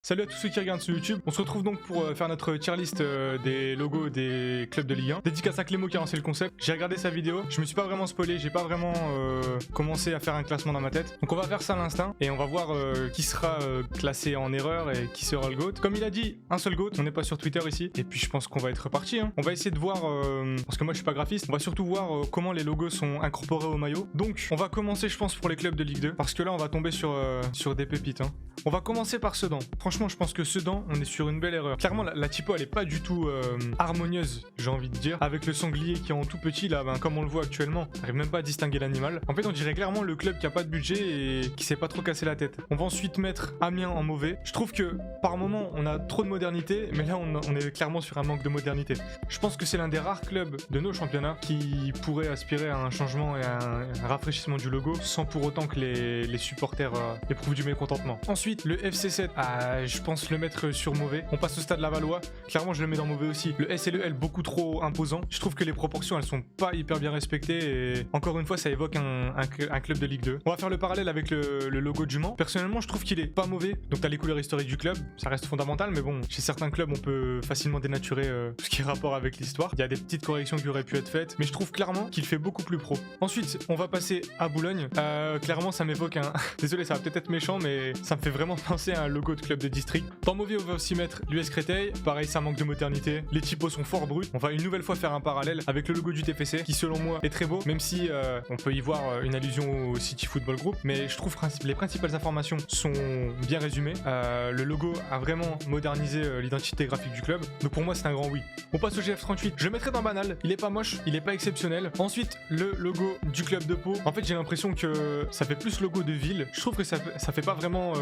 Salut à tous ceux qui regardent sur YouTube. On se retrouve donc pour faire notre tier list des logos des clubs de Ligue 1. Dédicace à Clément qui a lancé le concept. J'ai regardé sa vidéo, je me suis pas vraiment spoilé, j'ai pas vraiment commencé à faire un classement dans ma tête. Donc on va faire ça à l'instinct et on va voir qui sera classé en erreur et qui sera le GOAT. Comme il a dit, un seul GOAT, on n'est pas sur Twitter ici. Et puis je pense qu'on va être reparti. On va essayer de voir, parce que moi je suis pas graphiste, on va surtout voir comment les logos sont incorporés au maillot. Donc on va commencer je pense pour les clubs de Ligue 2, parce que là on va tomber sur des pépites. On va commencer par Sedan. Franchement, je pense que Sedan, on est sur une belle erreur. Clairement, la typo, elle est pas du tout harmonieuse, j'ai envie de dire. Avec le sanglier qui est en tout petit, là, comme on le voit actuellement, on n'arrive même pas à distinguer l'animal. En fait, on dirait clairement le club qui a pas de budget et qui s'est pas trop cassé la tête. On va ensuite mettre Amiens en mauvais. Je trouve que, par moment, on a trop de modernité, mais là, on est clairement sur un manque de modernité. Je pense que c'est l'un des rares clubs de nos championnats qui pourrait aspirer à un changement et à un rafraîchissement du logo, sans pour autant que les supporters éprouvent du mécontentement. Ensuite, le FC7, je pense le mettre sur mauvais. On passe au stade Lavallois. Clairement, je le mets dans mauvais aussi. Le S et le L, beaucoup trop imposants. Je trouve que les proportions, elles sont pas hyper bien respectées. Et encore une fois, ça évoque un club de Ligue 2. On va faire le parallèle avec le logo du Mans. Personnellement, je trouve qu'il est pas mauvais. Donc, t'as les couleurs historiques du club. Ça reste fondamental. Mais bon, chez certains clubs, on peut facilement dénaturer tout ce qui est rapport avec l'histoire. Il y a des petites corrections qui auraient pu être faites. Mais je trouve clairement qu'il fait beaucoup plus pro. Ensuite, on va passer à Boulogne. Clairement, ça m'évoque un... Désolé, ça va peut-être être méchant, mais ça me fait vraiment penser à un logo de club de district. Dans mauvais, on va aussi mettre l'US Créteil. Pareil, ça manque de modernité. Les typos sont fort bruts. On va une nouvelle fois faire un parallèle avec le logo du TFC, qui selon moi est très beau, même si on peut y voir une allusion au City Football Group. Mais je trouve que les principales informations sont bien résumées. Le logo a vraiment modernisé l'identité graphique du club. Donc pour moi, c'est un grand oui. On passe au GF38. Je le mettrai dans banal. Il est pas moche, il est pas exceptionnel. Ensuite, le logo du club de Pau. En fait, j'ai l'impression que ça fait plus logo de ville. Je trouve que ça fait pas vraiment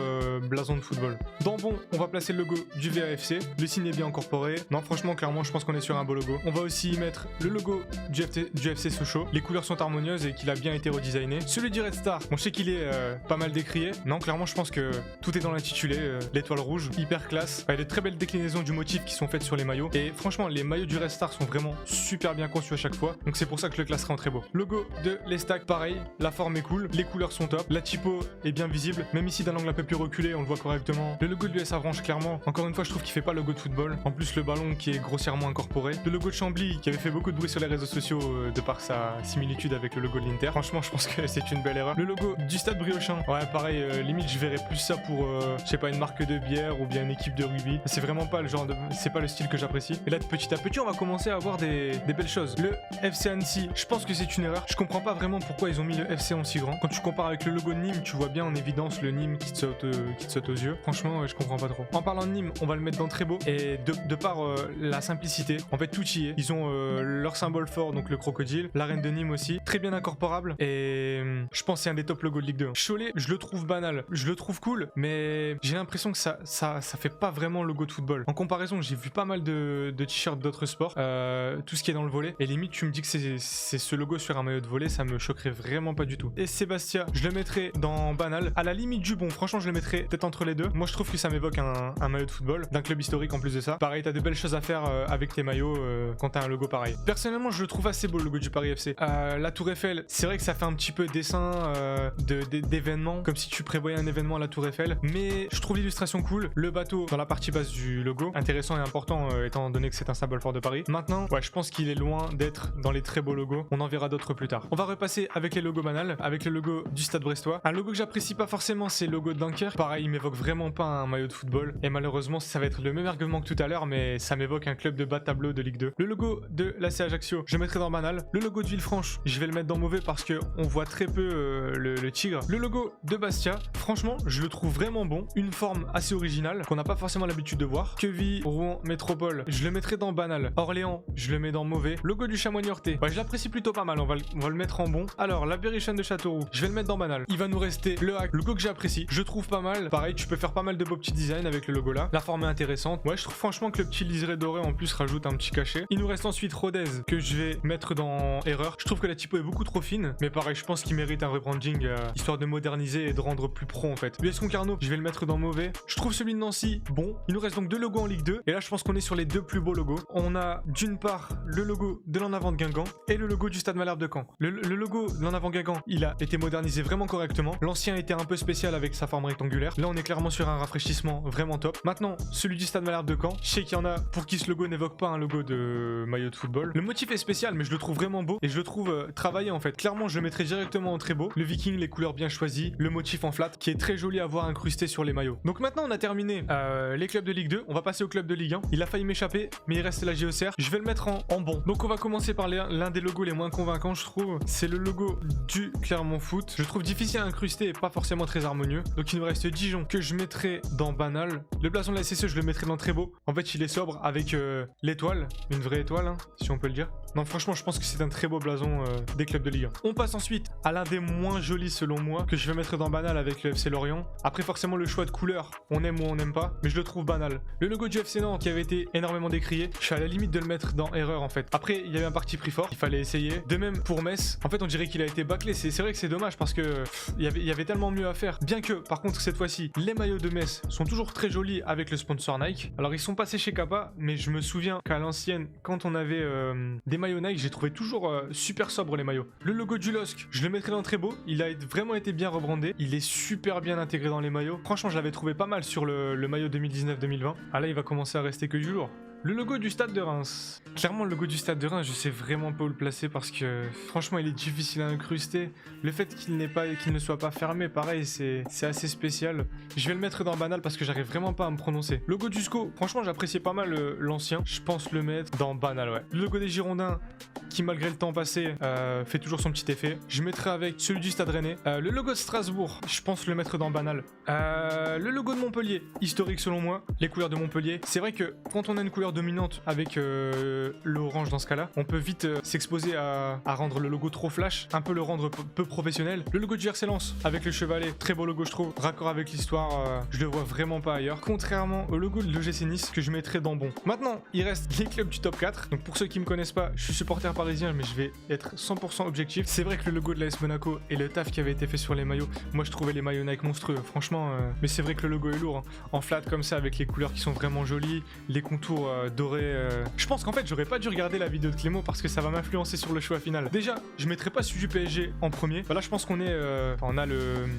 blason de football. Dans bon, on va placer le logo du VAFC. Le signe est bien incorporé. Non, franchement, clairement, je pense qu'on est sur un beau logo. On va aussi y mettre le logo du FC Sochaux. Les couleurs sont harmonieuses et qu'il a bien été redesigné. Celui du Red Star, on sait qu'il est pas mal décrié. Non, clairement, je pense que tout est dans l'intitulé. L'étoile rouge, hyper classe. Il y a de très belles déclinaisons du motif qui sont faites sur les maillots. Et franchement, les maillots du Red Star sont vraiment super bien conçus à chaque fois. Donc c'est pour ça que je le classerai en très beau. Logo de l'Estac, pareil. La forme est cool. Les couleurs sont top. La typo est bien visible. Même ici, d'un angle un peu plus reculé, on le voit correctement. Le logo de l'US Avranches, clairement. Encore une fois, je trouve qu'il fait pas logo de football. En plus, le ballon qui est grossièrement incorporé. Le logo de Chambly, qui avait fait beaucoup de bruit sur les réseaux sociaux de par sa similitude avec le logo de l'Inter. Franchement, je pense que c'est une belle erreur. Le logo du Stade Briochin. Ouais, pareil, limite, je verrais plus ça pour, je sais pas, une marque de bière ou bien une équipe de rugby. C'est vraiment pas le genre de... C'est pas le style que j'apprécie. Et là, petit à petit, on va commencer à avoir des belles choses. Le FC Annecy, je pense que c'est une erreur. Je comprends pas vraiment pourquoi ils ont mis le FC en si grand. Quand tu compares avec le logo de Nîmes, tu vois bien en évidence le Nîmes qui te saute aux yeux. Franchement, je comprends pas trop. En parlant de Nîmes, on va le mettre dans très beau. Et de par la simplicité, en fait, tout y est. Ils ont leur symbole fort, donc le crocodile. La reine de Nîmes aussi. Très bien incorporable. Et je pense que c'est un des top logos de Ligue 2. Cholet, je le trouve banal. Je le trouve cool, mais j'ai l'impression que ça fait pas vraiment logo de football. En comparaison, j'ai vu pas mal de t-shirts d'autres sports. Tout ce qui est dans le volley. Et limite, tu me dis que c'est ce logo sur un maillot de volley, ça me choquerait vraiment pas du tout. Et Sébastien, je le mettrais dans banal. À la limite du bon, franchement, je le mettrais peut-être entre les deux. Moi, je trouve que ça m'évoque un maillot de football, d'un club historique en plus de ça. Pareil, t'as de belles choses à faire avec tes maillots quand t'as un logo pareil. Personnellement, je le trouve assez beau, le logo du Paris FC. La Tour Eiffel, c'est vrai que ça fait un petit peu dessin d'événements, comme si tu prévoyais un événement à la Tour Eiffel. Mais je trouve l'illustration cool. Le bateau dans la partie basse du logo, intéressant et important étant donné que c'est un symbole fort de Paris. Maintenant, ouais, je pense qu'il est loin d'être dans les très beaux logos. On en verra d'autres plus tard. On va repasser avec les logos banals, avec le logo du Stade Brestois. Un logo que j'apprécie pas forcément, c'est le logo de Dunkerque. Pareil, il m'évoque vraiment pas un maillot de football. Et malheureusement, ça va être le même argument que tout à l'heure, mais ça m'évoque un club de bas de tableau de Ligue 2. Le logo de l'AC Ajaccio, je mettrai dans banal. Le logo de Villefranche, je vais le mettre dans mauvais parce que on voit très peu le tigre. Le logo de Bastia, franchement, je le trouve vraiment bon. Une forme assez originale qu'on n'a pas forcément l'habitude de voir. Queville, Rouen, Métropole, je le mettrai dans banal. Orléans, je le mets dans mauvais. Logo du Chamois Niortais, ouais, je l'apprécie plutôt pas mal. On va le mettre en bon. Alors, la Berrichonne de Châteauroux, je vais le mettre dans banal. Il va nous rester le hack, le logo que j'apprécie. Je trouve pas mal. Pareil, tu peux faire pas mal de beaux petits designs avec le logo là. La forme est intéressante. Ouais, je trouve franchement que le petit liseré doré en plus rajoute un petit cachet. Il nous reste ensuite Rodez que je vais mettre dans erreur. Je trouve que la typo est beaucoup trop fine, mais pareil, je pense qu'il mérite un rebranding histoire de moderniser et de rendre plus pro en fait. l'US Concarneau, je vais le mettre dans mauvais. Je trouve celui de Nancy bon. Il nous reste donc deux logos en Ligue 2 et là je pense qu'on est sur les deux plus beaux logos. On a d'une part le logo de l'En Avant de Guingamp et le logo du Stade Malherbe de Caen. Le logo de l'En Avant il a été modernisé vraiment correctement. L'ancien était un peu spécial avec sa forme rectangulaire. Là on est clairement sur un rafraîchissement lotissement vraiment top. Maintenant, celui du Stade Malherbe de Caen. Je sais qu'il y en a pour qui ce logo n'évoque pas un logo de maillot de football. Le motif est spécial, mais je le trouve vraiment beau et je le trouve travaillé en fait. Clairement, je le mettrai directement en très beau. Le Viking, les couleurs bien choisies, le motif en flat qui est très joli à voir incrusté sur les maillots. Donc maintenant, on a terminé les clubs de Ligue 2. On va passer au club de Ligue 1. Il a failli m'échapper, mais il reste la JOCR. Je vais le mettre en bon. Donc on va commencer par l'un des logos les moins convaincants, je trouve. C'est le logo du Clermont Foot. Je le trouve difficile à incruster et pas forcément très harmonieux. Donc il nous reste Dijon que je mettrai dans banal. Le blason de la SSE, je le mettrai dans très beau. En fait, il est sobre avec l'étoile, une vraie étoile, hein, si on peut le dire. Non, franchement, je pense que c'est un très beau blason des clubs de Ligue 1. On passe ensuite à l'un des moins jolis selon moi, que je vais mettre dans banal avec le FC Lorient. Après, forcément, le choix de couleur, on aime ou on n'aime pas, mais je le trouve banal. Le logo du FC Nantes qui avait été énormément décrié, je suis à la limite de le mettre dans erreur en fait. Après, il y avait un parti pris fort, il fallait essayer. De même pour Metz, en fait, on dirait qu'il a été bâclé. C'est vrai que c'est dommage parce que il y avait tellement mieux à faire. Bien que, par contre, cette fois-ci, les maillots de Metz sont toujours très jolis avec le sponsor Nike. Alors, ils sont passés chez Kappa, mais je me souviens qu'à l'ancienne, quand on avait des maillots Nike, j'ai trouvé toujours super sobre les maillots. Le logo du LOSC, je le mettrai dans très beau. Il a vraiment été bien rebrandé. Il est super bien intégré dans les maillots. Franchement, je l'avais trouvé pas mal sur le maillot 2019-2020. Ah là, il va commencer à rester que du lourd. Le logo du Stade de Reims. Clairement, le logo du Stade de Reims, je sais vraiment pas où le placer parce que franchement, il est difficile à incruster. Le fait qu'il ne soit pas fermé, pareil, c'est assez spécial. Je vais le mettre dans banal parce que j'arrive vraiment pas à me prononcer. Logo du SCO, franchement, j'appréciais pas mal l'ancien. Je pense le mettre dans banal, ouais. Le logo des Girondins, qui malgré le temps passé, fait toujours son petit effet. Je mettrai avec celui du Stade Rennais. Le logo de Strasbourg, je pense le mettre dans banal. Le logo de Montpellier, historique selon moi. Les couleurs de Montpellier. C'est vrai que quand on a une couleur dominante avec l'orange dans ce cas-là, on peut vite s'exposer à rendre le logo trop flash, un peu le rendre peu professionnel. Le logo du RC Lens avec le chevalet, très beau logo je trouve, raccord avec l'histoire, je le vois vraiment pas ailleurs. Contrairement au logo de l'OGC Nice que je mettrais dans bon. Maintenant, il reste les clubs du top 4. Donc pour ceux qui me connaissent pas, je suis supporter parisien, mais je vais être 100% objectif. C'est vrai que le logo de l'AS Monaco et le taf qui avait été fait sur les maillots, moi je trouvais les maillots Nike monstrueux, franchement, mais c'est vrai que le logo est lourd, hein. En flat comme ça avec les couleurs qui sont vraiment jolies, les contours doré. Je pense qu'en fait j'aurais pas dû regarder la vidéo de Clément parce que ça va m'influencer sur le choix final. Déjà, je mettrais pas celui du PSG en premier. Là je pense qu'on est on a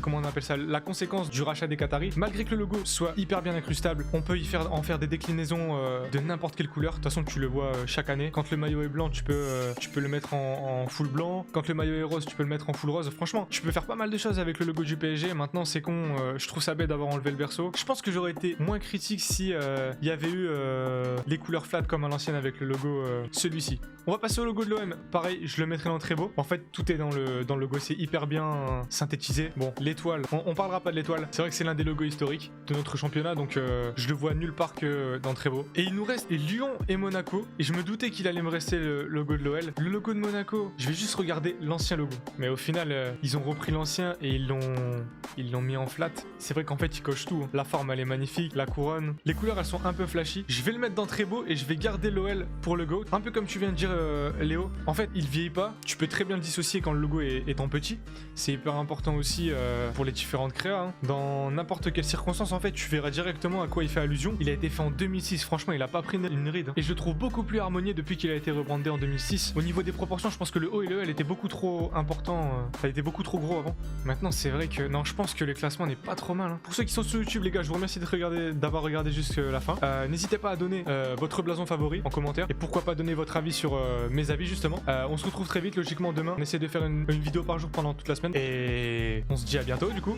comment on appelle ça, la conséquence du rachat des Qataris. Malgré que le logo soit hyper bien incrustable, on peut en faire des déclinaisons de n'importe quelle couleur. De toute façon tu le vois chaque année. Quand le maillot est blanc, tu peux le mettre en full blanc. Quand le maillot est rose, tu peux le mettre en full rose. Franchement, tu peux faire pas mal de choses avec le logo du PSG. Maintenant c'est con, je trouve ça bête d'avoir enlevé le berceau. Je pense que j'aurais été moins critique si il y avait eu les couleurs flat comme à l'ancienne avec le logo celui-ci. On va passer au logo de l'OM. Pareil, je le mettrai dans très beau. En fait, tout est dans le logo, c'est hyper bien synthétisé. Bon, l'étoile, on parlera pas de l'étoile. C'est vrai que c'est l'un des logos historiques de notre championnat, donc je le vois nulle part que dans très beau. Et il nous reste Lyon et Monaco. Et je me doutais qu'il allait me rester le logo de l'OL. Le logo de Monaco, je vais juste regarder l'ancien logo. Mais au final, ils ont repris l'ancien et ils l'ont mis en flat. C'est vrai qu'en fait, ils cochent tout. La forme, elle est magnifique. La couronne. Les couleurs, elles sont un peu flashy. Je vais le mettre dans très beau et je vais garder l'OL pour le GOAT. Un peu comme tu viens de dire, Léo. En fait, il vieillit pas. Tu peux très bien le dissocier quand le logo est en petit. C'est hyper important aussi pour les différentes créas. Hein. Dans n'importe quelle circonstance, en fait, tu verras directement à quoi il fait allusion. Il a été fait en 2006. Franchement, il a pas pris une ride. Et je le trouve beaucoup plus harmonieux depuis qu'il a été rebrandé en 2006. Au niveau des proportions, je pense que le O et le L étaient beaucoup trop importants. Ça était beaucoup trop gros avant. Maintenant, c'est vrai que non, je pense que le classement n'est pas trop mal. Hein. Pour ceux qui sont sur YouTube, les gars, je vous remercie d'avoir regardé jusqu'à la fin. N'hésitez pas à donner votre blason favori en commentaire et pourquoi pas donner votre avis sur mes avis justement. On se retrouve très vite, logiquement demain. On essaie de faire une vidéo par jour pendant toute la semaine et on se dit à bientôt du coup.